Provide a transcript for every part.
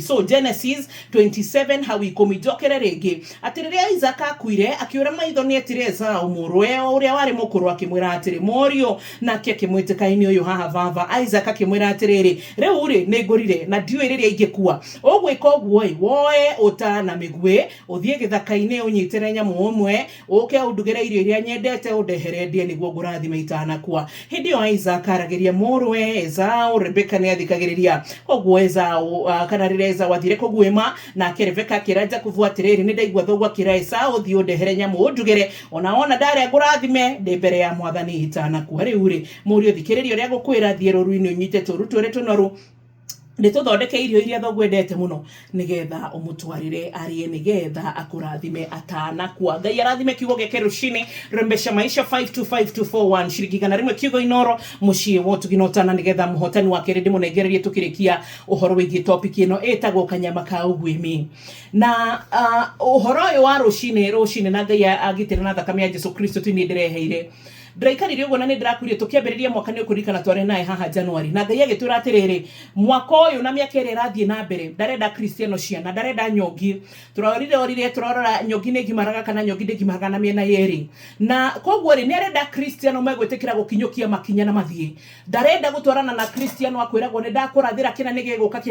So Genesis 27 hawikomijokere rege atiriria Isaka akuire akiura maitho ni etireza umurwe uria wari mukuru akimwira atiri morio nake akimwitikaini uyu haha vava Isaac akimwira atiriri riu ri ningurire na ndiu iriria ingikua ogwika ogwo woe uta na migwe uthie githakaini unyitire nyamu umwe uke udugire irio iria nyendete udehere ndie niguo ngurathime itanakua hindi yo Isaac arageria murwe Esau Rebeka ni athikagiriria ogwo Esau kana Eza wathire kugwema na Rebeka kiraja kuvuatiriri ni ndaigwa thogwa kira Esau thio ndehere nyamu undugire ona ndare ngurathime ndi mbere ya mwathani itanakua riu ri murio thikiririo ria gukwira thiero ruini unyite turutu ri tunoru nituthodeke irio iria thogwendete muno nigetha umutwarire arie nigetha akurathime atanakua Ngai arathime kiugo geke rucini Rembesha Maisha 525241 shiringi igana rimwe kiugo inoro mucii wotu ginotana nigetha muhotani wake rindi munengererie tukirikia uhoro wigie topic ino etagwo kanyama ka ugwimi na uhoro uyu wa rucini na Ngai agitire na thakame ya Jesu Kristo tini ndireheire Draikari uguo na ni ndirakurie tukiambiriria mwaka ni ukurikana tware nae haha January na Ngai agitura atiriri mwaka uyu na miaka iri rathie na mbere ndarenda Kristiano ciana ndarenda nyongi turorora nyongi ni gimaraga kana nyongi ndi gimaraga na miena yeri na koguo ri ni arenda Kristiano megwitikira gukinyukia makinya na mathie ndarenda gutwarana na Kristiano akwiragwo ni ndakurathira kina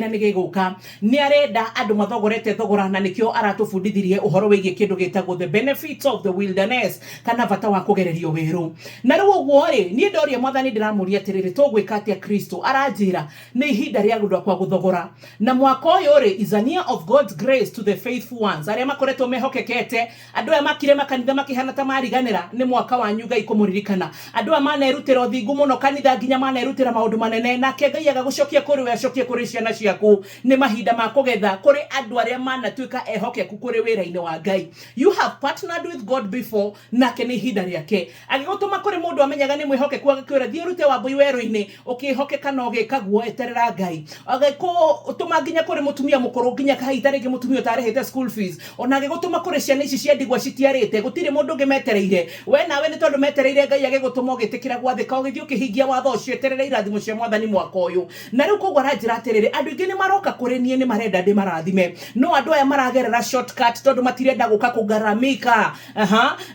nigiguka ni arenda andu mathogorete thogora na nikio aratubundithirie uhoro wigie kindu gitagwo the benefits of the wilderness kana bata wa kugererio weru na riu uguo ri ni ndoria mwathani ndiramuria atiriri tugwika atia Kristo aranjira ni ihinda ria gundu kwa guthogora na mwaka uyu ri is a year of God's grace to the faithful ones aria makoretwo mehokekete andu aya makire makanitha makihana ta mariganira ni mwaka wanyu Ngai kumuririkana andu aya manerutira thingu muno kanitha nginya manerutira maundu manene nake Ngai agagucokia kuri we acokie kuri ciana ciaku ni mahinda ma kugetha kuri andu aria manatuika ehokeku kuri wira-ini wa Ngai you have partnered with God before nake ni ihinda riake agigutuma kuri mundu amenyaga ni mwihokeku agakwira thie rute wa mbui weru-ini ukihokeka no gikaguo eterera Ngai agiko utuma nginya kuri mutumia mukuru nginya kahita ringi mutumia utarehete school fees ona agigutuma kuri ciana ici cia ndigwa citiarite gutire mundu ngimetereire we nawe ni tondu metereire Ngai agigutuma ugitikira gwathika ugithio kihingia watho ucio eterera irathimo cia mwathani mwaka uyu na riu koguo aranjira atiriri andu ingi ni maroka kuri nie ni marenda ndi marathime no andu aya maragerera shortcut tondu matirenda guka kugaramika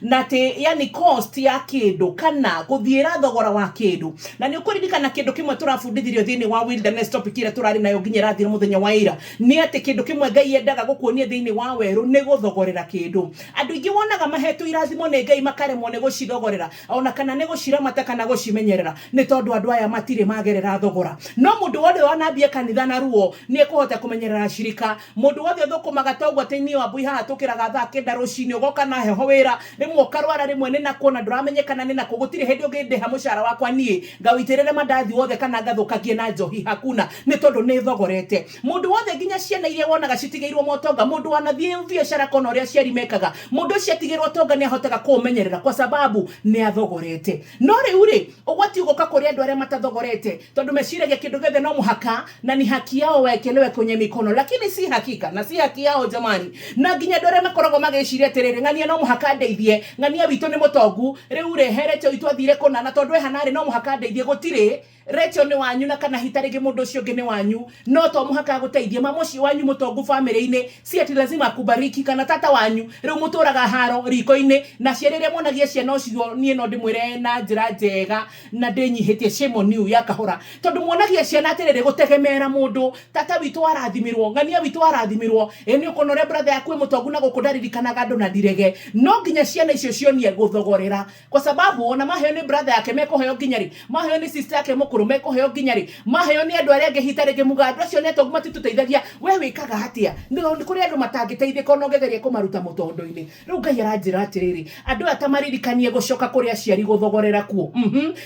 na te yani cost ya kindu kana kuthiira thogora wa kindu na ni ukuririkana kindu kimwe turafundithirio thiini wa wilderness topic ira turari nayo nginya rathira muthenya wa ira ni ati kindu kimwe Ngai endaga gukuonia thiini wa weru ni guthogorera kindu andu ingi wonaga mahetu irathimo ni Ngai makaremwo ni gucithogorera ona kana ni guciramata kana gucimenyerera ni tondu andu aya matire magerera thogora no mundu wothe wanambia kanitha na ruo ni ekuhota kumenyerera shirika mundu wothe thukumaga togwa teini wa mbui haha tukiraga thaa kenda rucini ugoka na heho wira rimwe ukarwara rimwe ni nakuona nduramenyekana ni naku gutire hindi ungindiha mucara wakwa nie ngawitirire mandathi wothe kana ngathukagie na njohi hakuna ni tondu ni thogorete mundu wothe nginya ciana iria wonaga citigeirwo motonga mundu wanathie biashara kona uria ciari mekaga mundu ucio atigirwo tonga ni ahotaga kumenyerera kwa sababu ni athogorete no riu ri ugwati ugoka kuri andu aria matathogorete tondu meciragia kindu githe no muhaka na ni haki yao wekelewe kwenye mikono lakini si hakika na si haki yao jamani na nginya andu aria makoragwo magiciria atiriri ng'ania no muhaka ndeithie ng'ania witu ni mutongu riu reherete itu athire kona na tondu ehanari no muhaka ndeithie gutire recho ni wanyu na kana hitarige mundu ucio ngi ni wanyu no to muhaka guteithia mamoci wanyu mutongu family-ini si ati lazima akubariki kana tata wanyu riu muturaga haro riko-ini na ciarire monagia ciana ucio nie no ndimwire na njira njega na ndinyihitie shame on you ya kahora tondu monagia ciana atirire gutegemera mundu tata witu arathimirwo ng'ania witu arathimirwo ni ukonore brother yaku mutongu na gukundaririkanaga andu na ndirege no nginya ciana icio cionie guthogorera kwa sababu ona maheo ni brother yake mekuheo nginyari maheo ni sister yake kurume kuheo nginyari maheo ni andu aria ngihitarege mugandu acio ni atongu matituteithagia we wikaga hatia ni kuri andu matangiteithika no ngegeria kumaruta mutondo-ini riu Ngai aranjira atiriri andu atamaririkanie gucoka kuri aciari guthogorera kuo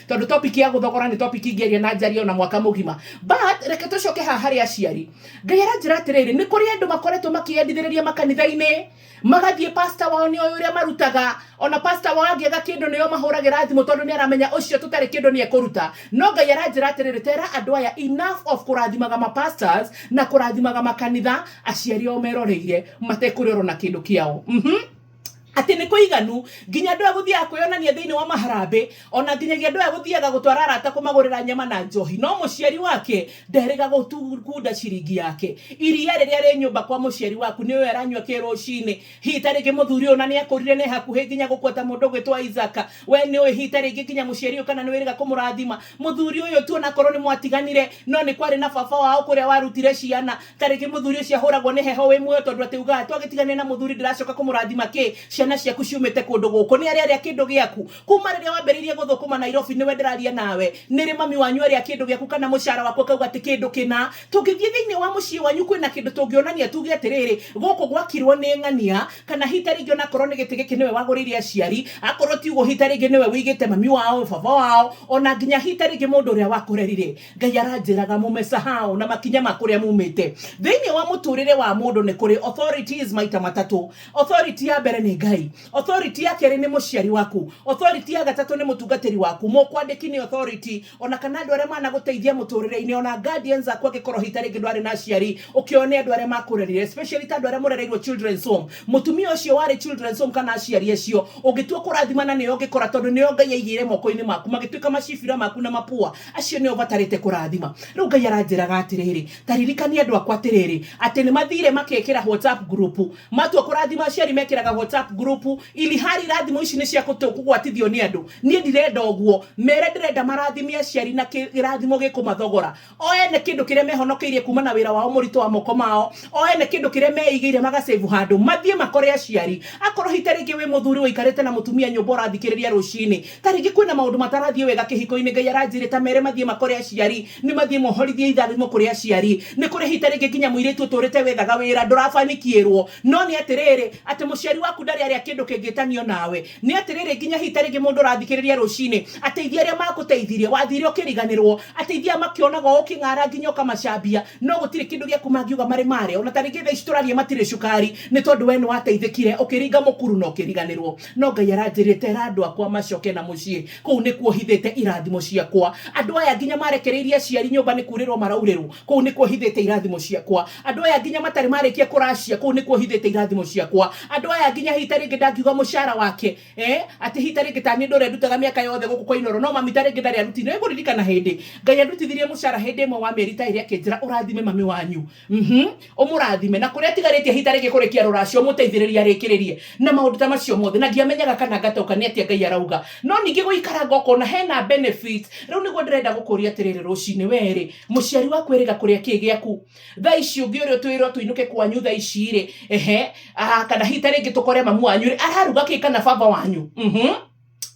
tondu topic ya guthogora ni topic ingeria na njario na mwaka mugima but reke tucoke haha hari aciari Ngai aranjira atiriri ni kuri andu makoretwo makiendithiriria makanitha-ini magathie pastor wao ni uria marutaga ona pastor wao agiega kindu niyo mahuragira thimu tondu ni aramenya ucio tutari kindu ni ekuruta no Ngai aranjira atiriri tera andu aya enough of kurathimaga ma pastors na kurathimaga makanitha aciari o meroreire matekurero na kindu kiao ati ni kuiganu nginya ndu aguthia kwiyonania thiini wa maharambe ona nginyagia ndu aguthiaga gutwara arata kumagurira nyama na njohi no muciari wake nderiga gutugunda ciringi yake iria riria ri nyumba kwa muciari waku niwe aranywa kirucini hita ringi muthuri ona ni akurire ne hakuhe nginya gukweta mundu gwitwa Isaka we ni hita ringi nginya muciari kana ni wiriga kumurathima muthuri uyu tu na korwo ni mwatiganire no ni kwari na baba wao kuria warutire ciana taringi muthuri ucio ahuragwo ni heho wi muoyo tondu atiuga twagitigane na muthuri ndiracoka kumurathima ki ciana ciaku ciumite kundu guku ni aria kindu giaku kuma riria wamberirie guthukuma Nairobi niwe ndiraria nawe niri mami wanyu aria kindu giaku kana mucara wako kauga ati kindu kina tungithie thiini wa mucii wanyu kwina kindu tungionania tuge atiriri guku gwakirwo ni ng'ania kana hita ringi ona korwo ni giti giki niwe waguririe aciari akorwo ti ugo hita ringi niwe wigite mami wao baba wao ona nginya hita ringi mundu uria wakurerire Ngai aranjiraga mumesahau na makinya makuria mumite thiini wa muturire wa mundu ni kuri authorities maita matatu authority ya mbere ni Ngai authority ya keri ni muciari waku authority ya gatatu ni mutungatiri waku mukwandiki ni authority ona kana andu aria mana guteithia muturire-ini ona guardians akwa gikoro hita ringi ndwari na aciari ukione andu aria makurerire especially tandu aria murereirwo children's home mutumia ucio wari children's home kana aciari acio ugitua kurathimana ni ogikora tondu ni Ngai aigire moko-ini maku magituika macibira maku na mapua acio ni obatarite kurathima riu Ngai aranjiraga atiriri taririkani andu akwa atiriri ati ni mathire makekira WhatsApp group matua kurathima aciari mekiraga WhatsApp group ili hari rathimo ici ni cia kugwatithio ni andu nie ndirenda oguo mere ndirenda marathimia aciari na kirathimo gikumathogora oene kindu kiria mehonokeirie kuma na wira wao murito wa moko mao oene kindu kiria meigire magasave handu mathie makore aciari akorwo hita ringi wi muthuri wikarite na mutumia nyumba urathikiriria rucini taringi kwina maundu matarathie wega kihiko-ini Ngai aranjirita mere mathie makore aciari ni mathie mohorithie ithathimo kuri aciari ni kuri hita ringi kinya muiritu uturite wethaga wira ndurafanikirwo no ni atiriri ati muciari waku ndari aria kindu kingitanio nawe ni atiriri nginya hita ringi mundu urathikiriria rucini ateithia aria maguteithirie wathire ukiriganirwo ateithia makionaga uking'ara nginya ukamacambia no gutire kindu gia kumangiuga mari mare ona taringi tha iciturarie matire cukari ni tondu we ni wateithikire ukiringa mukuru no ukiriganirwo no Ngai aranjirite andu akwa macoke na mucii kuu ni kuohithite irathimo ciakwa andu aya nginya marekereirie aciari nyumba ni kurirwo maraurirwo kuu ni kuohithite irathimo ciakwa andu aya nginya matari marikia kuracia kuu ni kuohithite irathimo ciakwa andu aya nginya hita ringi ndangiuga mucara wake ati hita ringi tani ndore ndutaga miaka yothe guku kwa inoro no mami taringi ndari arutire ni kuririkana hindi Ngai arutithirie mucara hindi imwe wa mieri ta iria kinjira urathime mami wanyu umurathime na kuria tigaritie hita ringi kurikia ruracio muteithiriria arikiririe na maundu ta macio mothe na ndiamenyaga kana gatoka ni atia Ngai arauga no ningi guikara ngoko na hena benefits riu niguo ndirenda gukuria atiriri rucini weri muciari waku eriga kuria kigiaku tha ici ungi uria twirwo tuinuke kwanyu tha ici ri kana hita ringi tukore mamu wanyu araruga ki kana baba wanyu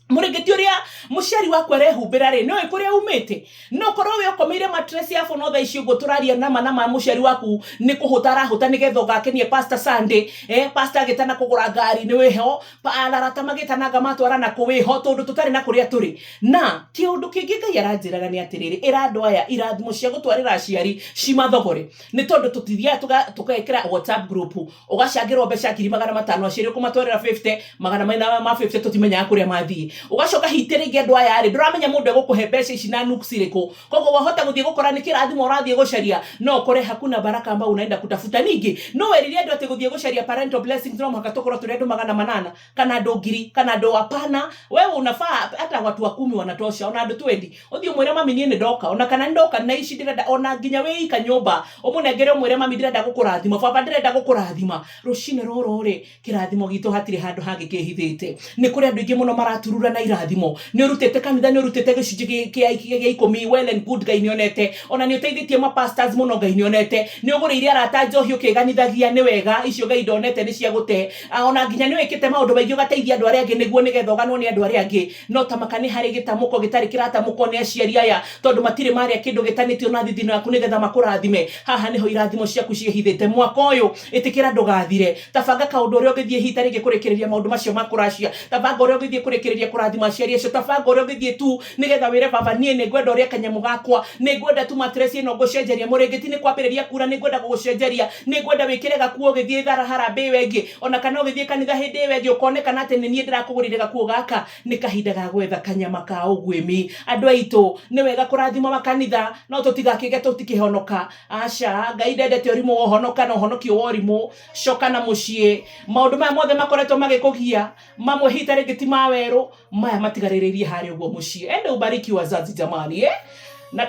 murigiti uria muciari waku arehumbira ri no ikuria umite no korwo we ukomeire mattress ya fono tha ici ugo turaria na muciari waku ni kuhutara huta nigetha ugakenie Pastor Sunday pastor agitana kugura ngari ni wiho ararata magitanaga matwara na kuwiho tondu tutari na kuria turi na kiundu kingi Ngai aranjiraga ni atiriri irandu aya irathimo cia gutwarira aciari cimathogore ni tondu tutithia tukekira WhatsApp group ugacangirwo mbeca 500 aciari kumatwarira 50 50 tutimenya kuria mathii ugacoka hitiringi andu aya ri nduramenya mundu egukuhe mbeca ici na nuksiriko koguo wahota guthie gukora ni kirathimo urathie gucaria no kore hakuna baraka ambao unaenda kutafuta ningi no weririe andu ati guthie gucaria parental blessings no maka tukoro turi andu 800 kana andu 1000 kana andu hapana wewe unafaa hata watu 10 wanatosha ona andu 20 uthie mwire mami nie ndoka ona kana ndoka na ici ndirenda ona nginya we ika nyumba umunengere mwire mami ndirenda gukurathima baba ndirenda gukurathima rucine roro ri kirathimo gitu hatire handu hangi kihithite ni kuri andu ingi muno maraturura na irathimo ni urutete kanitha ni urutete gicunji kia 10 well and good Ngai nionete ona ni uteithitie ma pastors muno Ngai nionete ni uguriire arata njohi ukiganithagia ni wega icio Ngai ndonete ni cia gute ona nginya ni wikite maundu baigi ugateithia andu aria angi niguo nigetha uganwo ni andu aria angi no tamakani hari gitamuko gitari kiratamuko ni aciari aya tondu matire maria kindu gitanitio na thithino yaku nigetha makurathime haha niho irathimo ciaku ciehithite mwaka uyu itikira ndugathire tabanga kaundu uria ugithie hita ringi kurikiriria maundu macio makuracia tabanga uria ugithie kurikiriria kurathima aciari acio tabanga uria ngithie tu nigetha wire baba nie ni ngwenda uria kanyamu gakwa ni ngwenda tu matress ino ngucenjeria murengeti ni kwambiriria kura ni ngwenda gugucenjeria ni ngwenda wikire gakuo githie harambee wengi ona kana ugithie kanitha hindi wengi ukonekana ati ni nie ndirakugurire gakuo gaka ni kahinda ga gwetha kanyama ka ugwimi. Andu aitu ni wega kurathima makanitha no tutigakige tutikihonoka. Aca Ngai ndendete urimu wa honoka na honokio wa urimu coka na mucie maundu maya mothe makoretwo magikugia mamwe hita ringiti ma weru maya matigariririe hari uguo mucie. Ende ubariki wazazi jamani na